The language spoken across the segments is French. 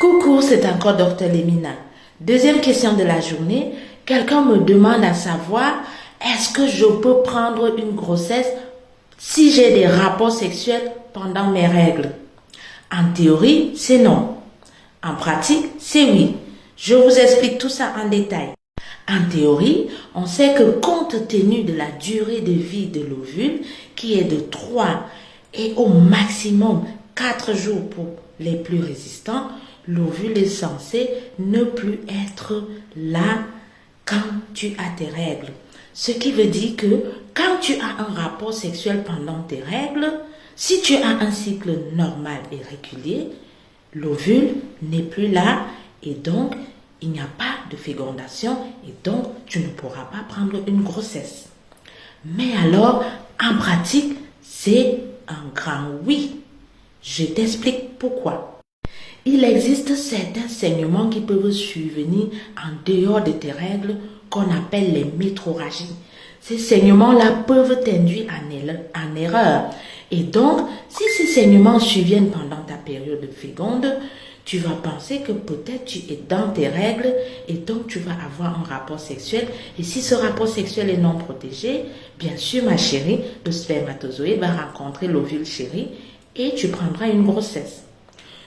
Coucou, c'est encore Dr Lemina. Deuxième question de la journée. Quelqu'un me demande à savoir, est-ce que je peux prendre une grossesse si j'ai des rapports sexuels pendant mes règles? En théorie, c'est non. En pratique, c'est oui. Je vous explique tout ça en détail. En théorie, on sait que compte tenu de la durée de vie de l'ovule, qui est de 3 et au maximum 4 jours pour les plus résistants, l'ovule est censé ne plus être là quand tu as tes règles. Ce qui veut dire que quand tu as un rapport sexuel pendant tes règles, si tu as un cycle normal et régulier, l'ovule n'est plus là et donc il n'y a pas de fécondation et donc tu ne pourras pas prendre une grossesse. Mais alors, en pratique, c'est un grand oui. Je t'explique pourquoi. Il existe certains saignements qui peuvent survenir en dehors de tes règles qu'on appelle les métrorragies. Ces saignements-là peuvent t'induire en erreur. Et donc, si ces saignements surviennent pendant ta période féconde, tu vas penser que peut-être tu es dans tes règles et donc tu vas avoir un rapport sexuel. Et si ce rapport sexuel est non protégé, bien sûr, ma chérie, le spermatozoïde va rencontrer l'ovule chéri et tu prendras une grossesse.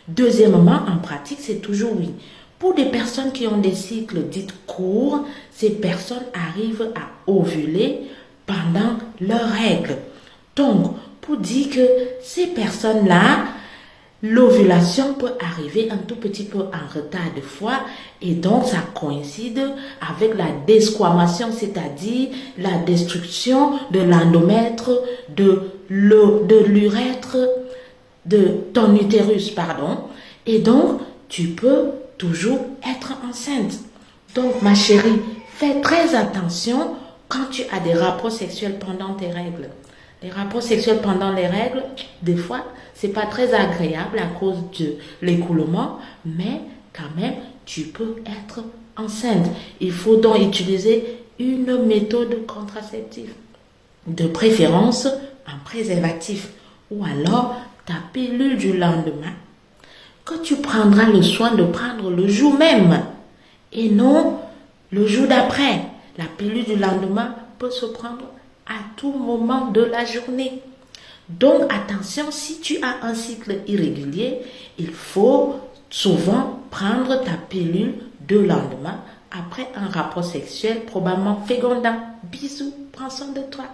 Deuxièmement, en pratique, c'est toujours oui. Pour des personnes qui ont des cycles dits courts, ces personnes arrivent à ovuler pendant leurs règles. Donc, pour dire que ces personnes-là, l'ovulation peut arriver un tout petit peu en retard de fois et donc ça coïncide avec la desquamation, c'est-à-dire la destruction de l'endomètre, de l'urètre, de ton utérus, pardon. Et donc, tu peux toujours être enceinte. Donc, ma chérie, fais très attention quand tu as des rapports sexuels pendant tes règles. Les rapports sexuels pendant les règles, des fois, c'est pas très agréable à cause de l'écoulement, mais quand même, tu peux être enceinte. Il faut donc utiliser une méthode contraceptive, de préférence un préservatif, ou alors ta pilule du lendemain, que tu prendras le soin de prendre le jour même, et non le jour d'après. La pilule du lendemain peut se prendre à tout moment de la journée. Donc attention, si tu as un cycle irrégulier, il faut souvent prendre ta pilule de lendemain après un rapport sexuel probablement fécondant. Bisous, prends soin de toi.